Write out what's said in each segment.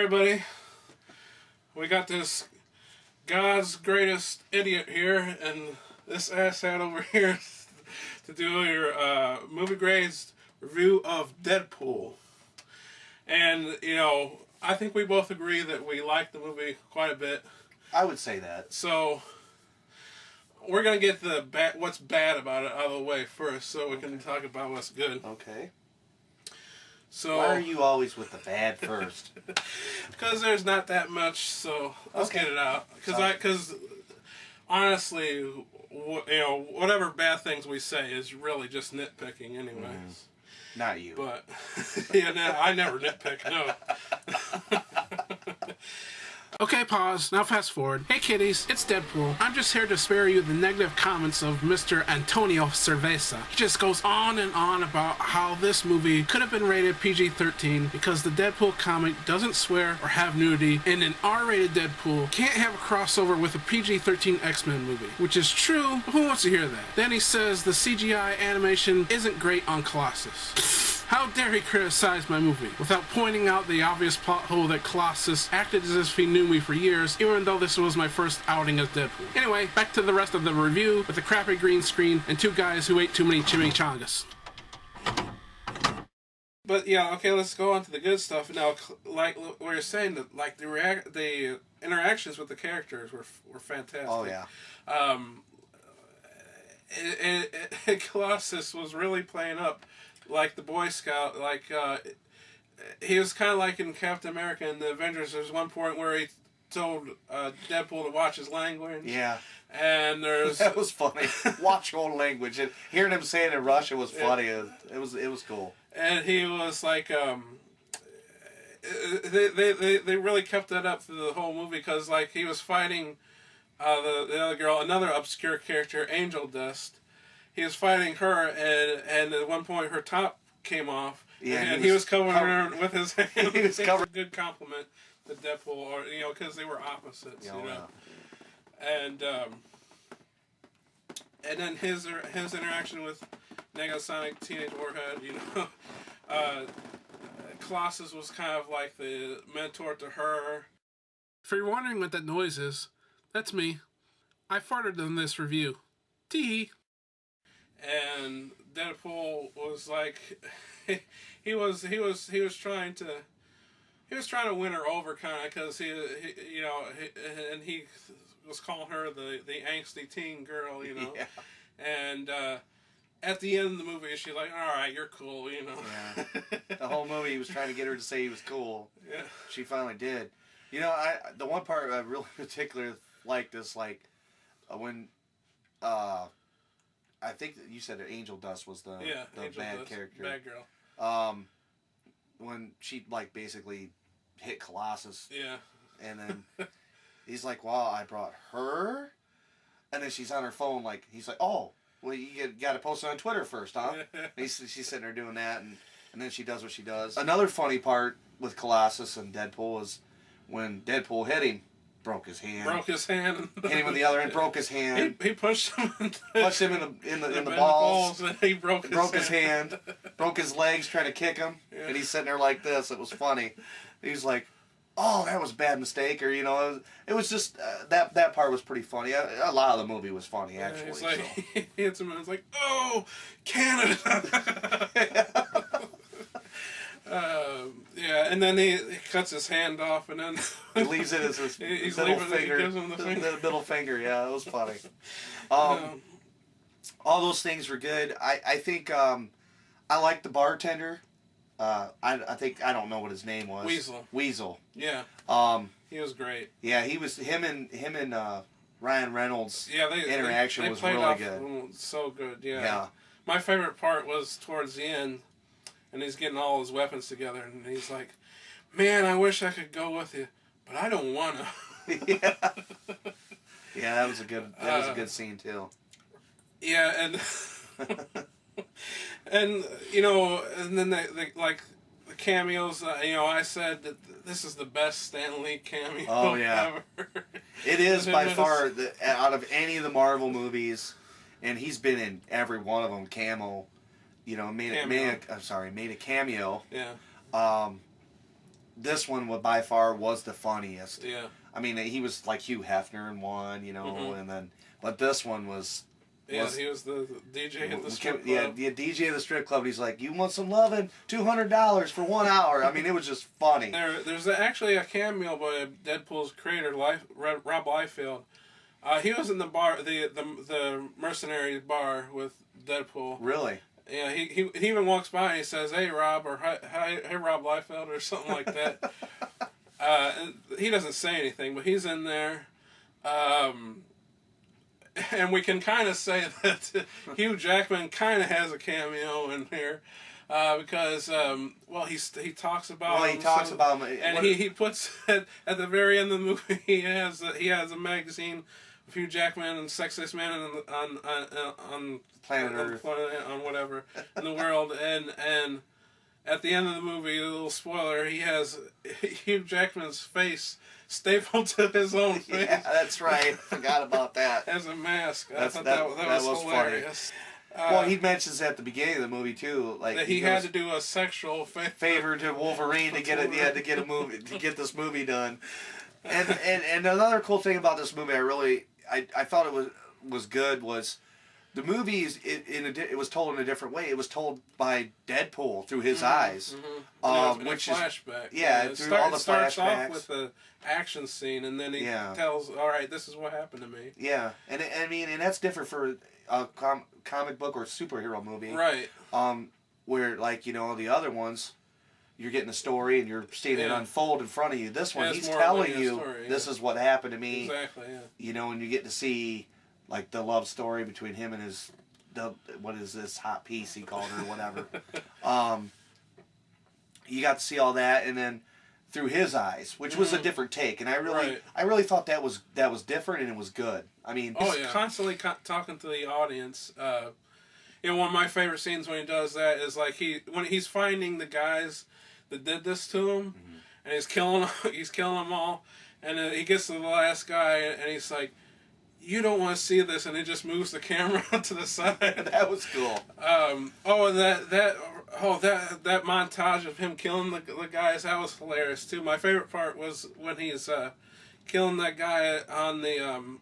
everybody. We got this God's greatest idiot here, and this asshat over here to do your movie grades review of Deadpool. And, you know, I think we both agree that we like the movie quite a bit. I would say that. So, we're going to get the what's bad about it out of the way first, so we can talk about what's good. Okay. So, why are you always with the bad first? Because there's not that much, so let's get it out. Because honestly, you know, whatever bad things we say is really just nitpicking, anyways. Not you. But yeah, no, I never nitpick. No. Okay, pause. Now fast forward. Hey kiddies, it's Deadpool. I'm just here to spare you the negative comments of Mr. Antonio Cerveza. He just goes on and on about how this movie could have been rated PG-13 because the Deadpool comic doesn't swear or have nudity, and an R-rated Deadpool can't have a crossover with a PG-13 X-Men movie. Which is true, but who wants to hear that? Then he says the CGI animation isn't great on Colossus. How dare he criticize my movie without pointing out the obvious plot hole that Colossus acted as if he knew me for years, even though this was my first outing as Deadpool. Anyway, back to the rest of the review with the crappy green screen and two guys who ate too many chimichangas. But yeah, okay, let's go on to the good stuff. Now, like we were saying, that like the interactions with the characters were fantastic. Oh yeah. Colossus was really playing up like the Boy Scout, like he was kind of like in Captain America and the Avengers. There's one point where he told Deadpool to watch his language. Yeah. And there's that was funny. Watch your own language, and hearing him say it in Russian was funny. It was cool. And he was like, they really kept that up through the whole movie because like he was fighting the other girl, another obscure character, Angel Dust. He was fighting her, and at one point her top came off, and he was covering her with his hand. He was covering. A good compliment to Deadpool, or you know, because they were opposites, you know. And then his interaction with Negasonic Teenage Warhead, you know, Colossus was kind of like the mentor to her. If you're wondering what that noise is, that's me. I farted in this review. Tee. And Deadpool was like, he was trying to win her over, kind of, because he was calling her the angsty teen girl, you know. Yeah. And at the end of the movie, she's like, all right, you're cool, you know. Yeah. The whole movie, he was trying to get her to say he was cool. Yeah. She finally did. You know, the one part I really particularly liked is like when. I think that you said that Angel Dust was the bad Dust, character. Bad girl. When she like basically hit Colossus. Yeah. And then he's like, "Wow, I brought her," and then she's on her phone like he's like, "Oh, well, you got to post it on Twitter first, huh?" She's sitting there doing that, and then she does what she does. Another funny part with Colossus and Deadpool is when Deadpool hit him. Broke his hand. Hit him with the other end. Broke his hand. He pushed him. In the balls. And he broke his hand. Broke his legs trying to kick him. Yeah. And he's sitting there like this. It was funny. He's like, "Oh, that was a bad mistake," or you know, it was just that part was pretty funny. A lot of the movie was funny actually. He's like, he hits him and it's like, "Oh, Canada." Yeah, and then he cuts his hand off, and then he leaves it as his middle finger. He gives him the middle finger. Yeah, it was funny. All those things were good. I think I liked the bartender. I think I don't know what his name was. Weasel. Yeah. He was great. Yeah, he was him and Ryan Reynolds. Yeah, interaction was really good. So good. Yeah. Yeah. My favorite part was towards the end. And he's getting all his weapons together, and he's like, "Man, I wish I could go with you, but I don't want to." Yeah. Yeah, that was a good scene too. Yeah, and and you know, and then like the cameos. You know, I said that this is the best Stan Lee cameo. Oh yeah, ever. It is by far out of any of the Marvel movies, and he's been in every one of them. Made a cameo. Yeah. this one by far was the funniest. Yeah. I mean, he was like Hugh Hefner in one, you know, and then, but this one was. Yeah, he was the DJ at the strip club. Yeah, DJ at the strip club. And he's like, "You want some loving? $200 for 1 hour." I mean, it was just funny. There's actually a cameo by Deadpool's creator, Rob Liefeld. He was in the bar, the mercenary bar with Deadpool. Really? Yeah, he even walks by and he says, "Hey Rob," or "Hey Rob Liefeld," or something like that. And he doesn't say anything, but he's in there. And we can kind of say that Hugh Jackman kind of has a cameo in here, because he talks about. Well, he talks about him, and he puts at the very end of the movie he has a magazine of Hugh Jackman and Sexiest Man on Planet Earth, on whatever in the world, and at the end of the movie, a little spoiler, he has Hugh Jackman's face stapled to his own face. Yeah, that's right. Forgot about that. As a mask. I thought that was hilarious. Funny. Well, he mentions at the beginning of the movie too, like that he had to do a sexual favor to Wolverine to get it. Yeah, to get a movie to get this movie done. And another cool thing about this movie, I thought it was good was. The movie it was told in a different way. It was told by Deadpool through his eyes, which is flashback. It starts off with the action scene, and then he tells, "All right, this is what happened to me." Yeah, and that's different for a comic book or superhero movie, right? Where like the other ones, you're getting a story and you're seeing it unfold in front of you. This one, he's telling you, "This is what happened to me." Exactly. Yeah. And you get to see. Like the love story between him and what is this hot piece he called her, whatever. You got to see all that, and then through his eyes, which was a different take, and I really thought that was different and it was good. I mean, he's constantly talking to the audience. One of my favorite scenes when he does that is like when he's finding the guys that did this to him, and he's killing them all, and then he gets to the last guy, and he's like, "You don't want to see this," and it just moves the camera to the side. That was cool. And that montage of him killing the guys, that was hilarious too. My favorite part was when he's killing that guy on the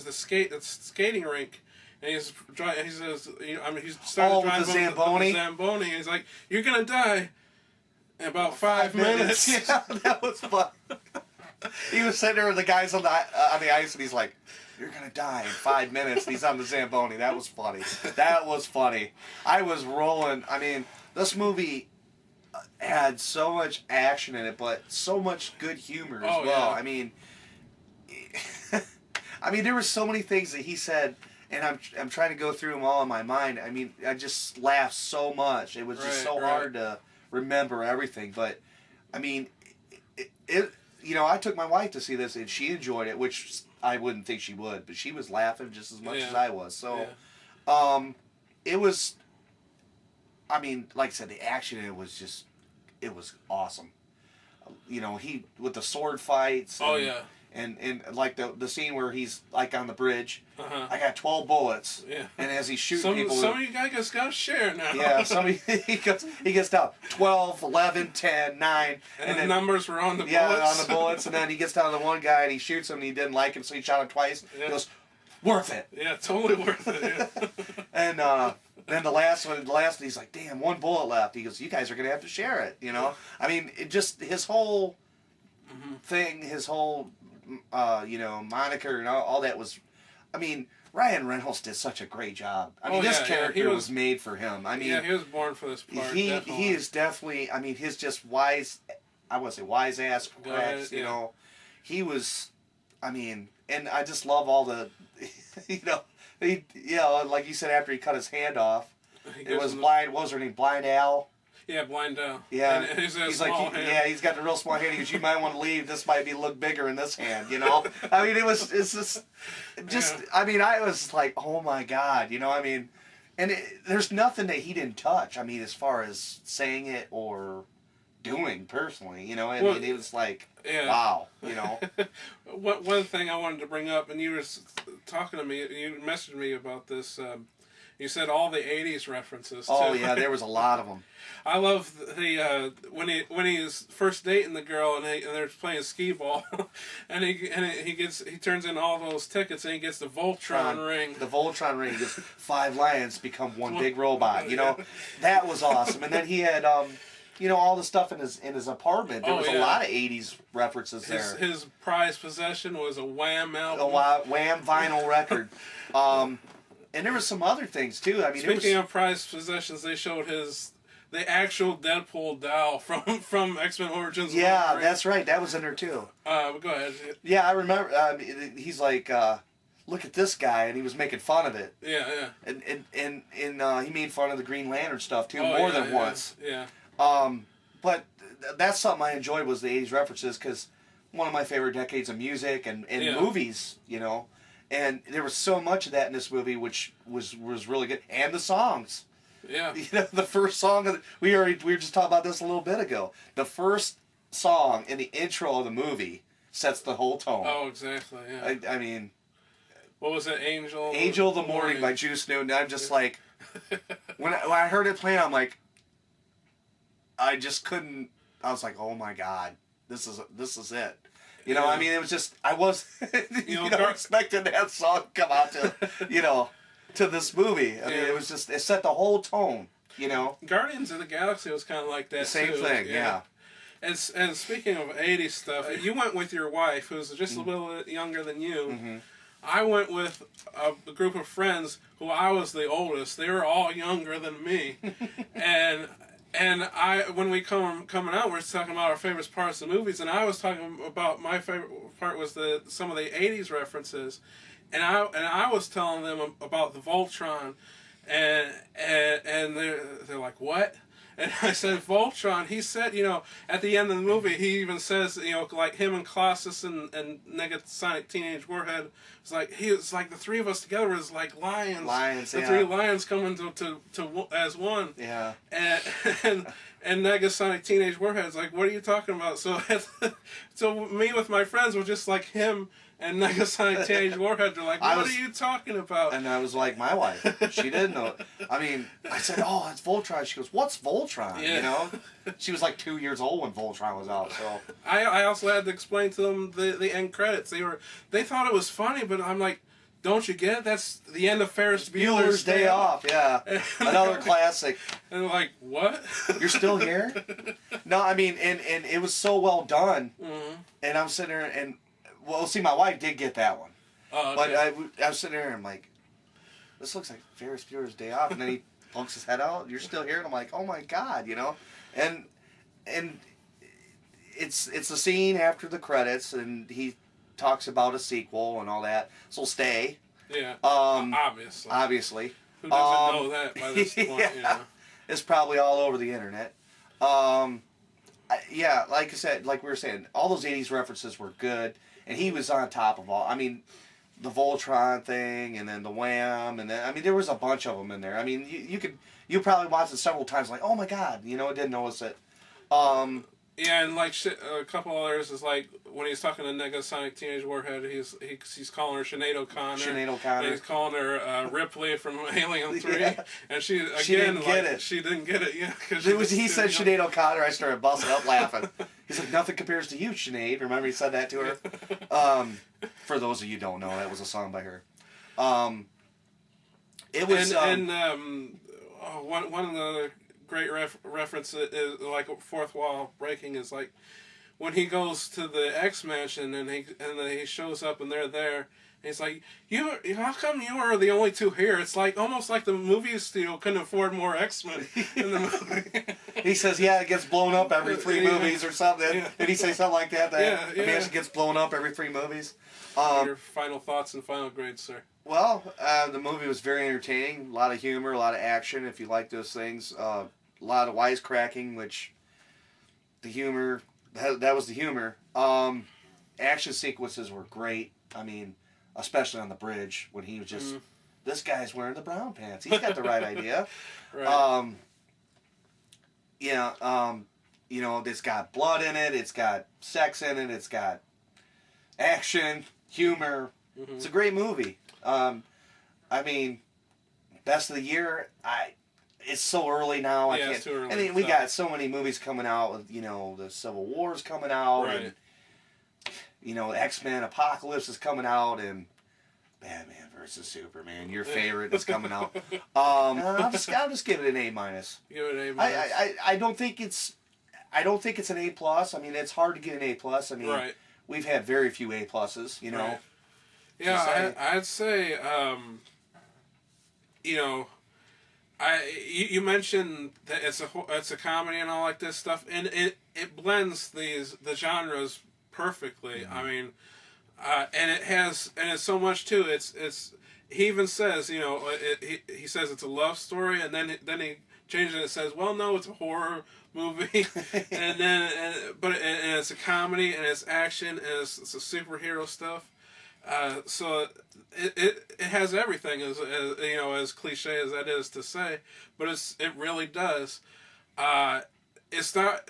skating rink, and he says, he's starting to drive the Zamboni. The Zamboni. And he's like, "You're gonna die in about 5 minutes." Yeah, that was fun. He was sitting there with the guys on the ice, and he's like, "You're gonna die in 5 minutes." And he's on the Zamboni. That was funny. That was funny. I was rolling. I mean, this movie had so much action in it, but so much good humor as well. Yeah. I mean, there were so many things that he said, and I'm trying to go through them all in my mind. I mean, I just laughed so much. It was just so hard to remember everything. But I mean, I took my wife to see this, and she enjoyed it, which I wouldn't think she would, but she was laughing just as much as I was. So, it was. I mean, like I said, the action in it was awesome. He with the sword fights. And like the scene where he's like on the bridge, I got 12 bullets. Yeah. And as he's shooting people, some of you guys got to share now. Yeah. He gets down 12, 11, 10, 9, and the numbers were on the bullets. Yeah, on the bullets, and then he gets down to the one guy and he shoots him and he didn't like him, so he shot him twice. Yeah. He goes, "Worth it." Yeah, totally worth it. Yeah. And then the last one, he's like, "Damn, one bullet left." He goes, "You guys are gonna have to share it." I mean, it just his whole thing, his whole. Moniker and all that was, I mean, Ryan Reynolds did such a great job. I mean, this character was made for him. I mean, he was born for this part. He is definitely. I mean, his just wise. I want to say wise ass cracks. He was. I mean, and I just love all the, like you said, after he cut his hand off, it was blind. What was her name? Blind Al. Yeah, blind Al. Yeah, and he's like, he's got the real small hand. He goes, "You might want to leave. This might look bigger in this hand." I mean, it's just. I mean, I was like, "Oh my God," I mean, and there's nothing that he didn't touch. I mean, as far as saying it or doing personally, I mean, it was like, wow, One thing I wanted to bring up, and you were talking to me, you messaged me about this. You said all the '80s references. Too. Oh yeah, there was a lot of them. I love the when he's first dating the girl and they're playing skee ball, and he turns in all those tickets and he gets the Voltron ring. The Voltron ring, just 5 lions become one big robot. You know, that was awesome. And then he had you know, all the stuff in his apartment. There was a lot of '80s references there. His prized possession was a Wham album. A Wham vinyl record. And there was some other things too. I mean, speaking of prized possessions, they showed the actual Deadpool doll from X-Men Origins. Yeah, that's right. That was in there too. Go ahead. Yeah, I remember. He's like, look at this guy, and he was making fun of it. Yeah. And he made fun of the Green Lantern stuff too, more than once. Yeah. But that's something I enjoyed was the '80s references, because one of my favorite decades of music and movies, you know, and there was so much of that in this movie, which was really good, and the songs. Yeah. You know, the first song we were just talking about this a little bit ago. The first song in the intro of the movie sets the whole tone. Oh, exactly. Yeah. I mean, what was it? Angel of the Morning by Juice Newton. I'm just like, when I heard it playing, I'm like, I just couldn't. I was like, oh my God, this is it. You know, I mean, it was just, I was, expecting that song to come out to, to this movie. I mean, it was just, it set the whole tone, you know. Guardians of the Galaxy was kind of like that, Same thing, yeah. And speaking of 80s stuff, you went with your wife, who's just a little bit younger than you. Mm-hmm. I went with a group of friends who I was the oldest. They were all younger than me. And when we coming out, we're talking about our favorite parts of the movies, and I was talking about my favorite part was some of the '80s references, and I was telling them about the Voltron, and they're like, what? And I said, Voltron. He said, at the end of the movie, he even says, like him and Colossus and Negasonic Teenage Warhead. It's like the three of us together was like lions. The three lions coming to as one. Yeah. And Negasonic Teenage Warhead's like, what are you talking about? So me with my friends were just like him and Negasonic Teenage Warhead. They're like, what are you talking about? And I was like, my wife, she didn't know. I mean, I said, oh, it's Voltron. She goes, what's Voltron? Yeah. She was like 2 years old when Voltron was out. So I also had to explain to them the end credits. They thought it was funny, but I'm like, don't you get it? That's the end of Ferris Bueller's Day Off. Yeah, another classic. And they're like, what? You're still here? No, I mean, and it was so well done. Mm-hmm. And I'm sitting there and, well, see, my wife did get that one. Oh, okay. But I was sitting there and I'm like, this looks like Ferris Bueller's Day Off. And then he pokes his head out. You're still here? And I'm like, oh my God, And it's the scene after the credits, and he talks about a sequel and all that. So stay. Yeah. Obviously. Who doesn't know that by this point? Yeah. It's probably all over the internet. Yeah, like I said, like we were saying, all those '80s references were good, and he was on top of all. I mean, the Voltron thing, and then the Wham, and then there was a bunch of them in there. I mean, you probably watched it several times, like, oh my God, I didn't notice it. Yeah, and like a couple others is like when he's talking to Negasonic Teenage Warhead, he's calling her Sinead O'Connor. Sinead O'Connor. And he's calling her Ripley from Alien 3. Yeah. And she didn't get it. She didn't get it, yeah. He said Sinead O'Connor, I started busting up laughing. He's like, nothing compares to you, Sinead. Remember he said that to her? For those of you who don't know, that was a song by her. It was... one of the great reference is like fourth wall breaking is like when he goes to the X Mansion and he shows up and they're there and he's like, how come you are the only two here? It's like almost like the movie studio couldn't afford more X-Men in the movie. He says, yeah, it gets blown up every 3 movies or something. Yeah. Did he say something like that? Yeah. The mansion gets blown up every 3 movies. Your final thoughts and final grades, sir? Well, the movie was very entertaining. A lot of humor, a lot of action. If you like those things, a lot of wisecracking, which the humor that was the humor. Action sequences were great. I mean, especially on the bridge when he was just this guy's wearing the brown pants. He's got the right idea. Right. It's got blood in it. It's got sex in it. It's got action, humor. Mm-hmm. It's a great movie. I mean, Best of the year, it's so early now. I can't. It's too early. I mean, we got so many movies coming out. With, the Civil War's coming out, right? And X-Men Apocalypse is coming out, and Batman versus Superman, your favorite, is coming out. I'll just give it an A minus. Give it an A-. I don't think it's an A plus. I mean, it's hard to get an A plus. I mean, right. We've had very few A pluses. Right. Yeah, I'd say. You mentioned that it's a comedy and all like this stuff, and it blends the genres perfectly. Mm-hmm. I mean, and it's so much too. It's he even says he says it's a love story, and then he changes it and says, well, no, it's a horror movie, but it's a comedy and it's action and it's a superhero stuff. So it has everything, as cliche as that is to say, but it really does. It's not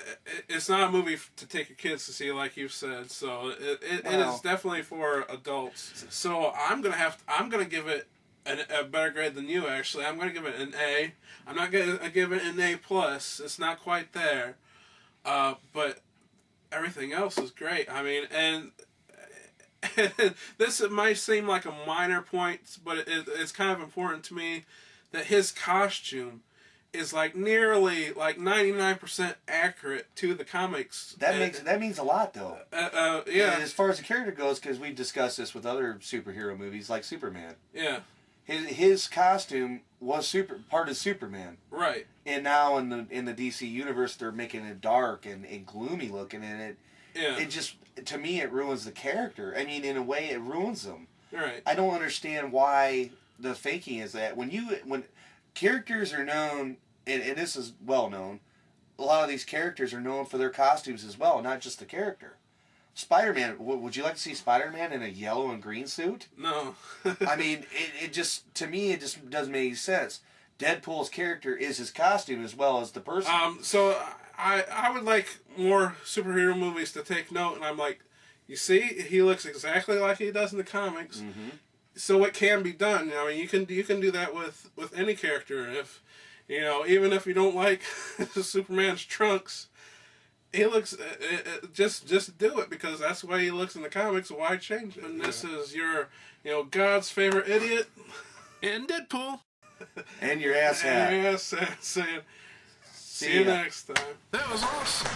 a movie to take your kids to see, like you've said. So it is definitely for adults. So I'm gonna give it a better grade than you. Actually, I'm gonna give it an A. I'm not gonna give it an A plus. It's not quite there, but everything else is great. I mean, and this might seem like a minor point, but it's kind of important to me that his costume is nearly 99% accurate to the comics. That means a lot, though. Yeah. And as far as the character goes, because we've discussed this with other superhero movies like Superman. Yeah. His costume was part of Superman. Right. And now in the DC universe, they're making it dark and gloomy looking, and it just, to me, it ruins the character. I mean, in a way, it ruins them. Right. I don't understand why the faking is that when characters are known, and this is well known, a lot of these characters are known for their costumes as well, not just the character. Spider-Man, would you like to see Spider-Man in a yellow and green suit? No. I mean, it just, to me, it just doesn't make any sense. Deadpool's character is his costume as well as the person. So I would like more superhero movies to take note, and I'm like, you see, he looks exactly like he does in the comics. Mm-hmm. So it can be done. I mean, you can do that with any character. If even if you don't like Superman's trunks, he looks just do it because that's the way he looks in the comics. Why change it? And this is your God's favorite idiot and Deadpool and your ass hat. And your ass hat saying, see you next time. That was awesome.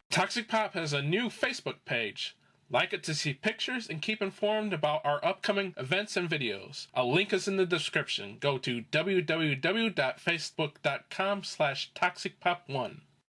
Toxic Pop has a new Facebook page. Like it to see pictures and keep informed about our upcoming events and videos. A link is in the description. Go to www.facebook.com/toxicpop1.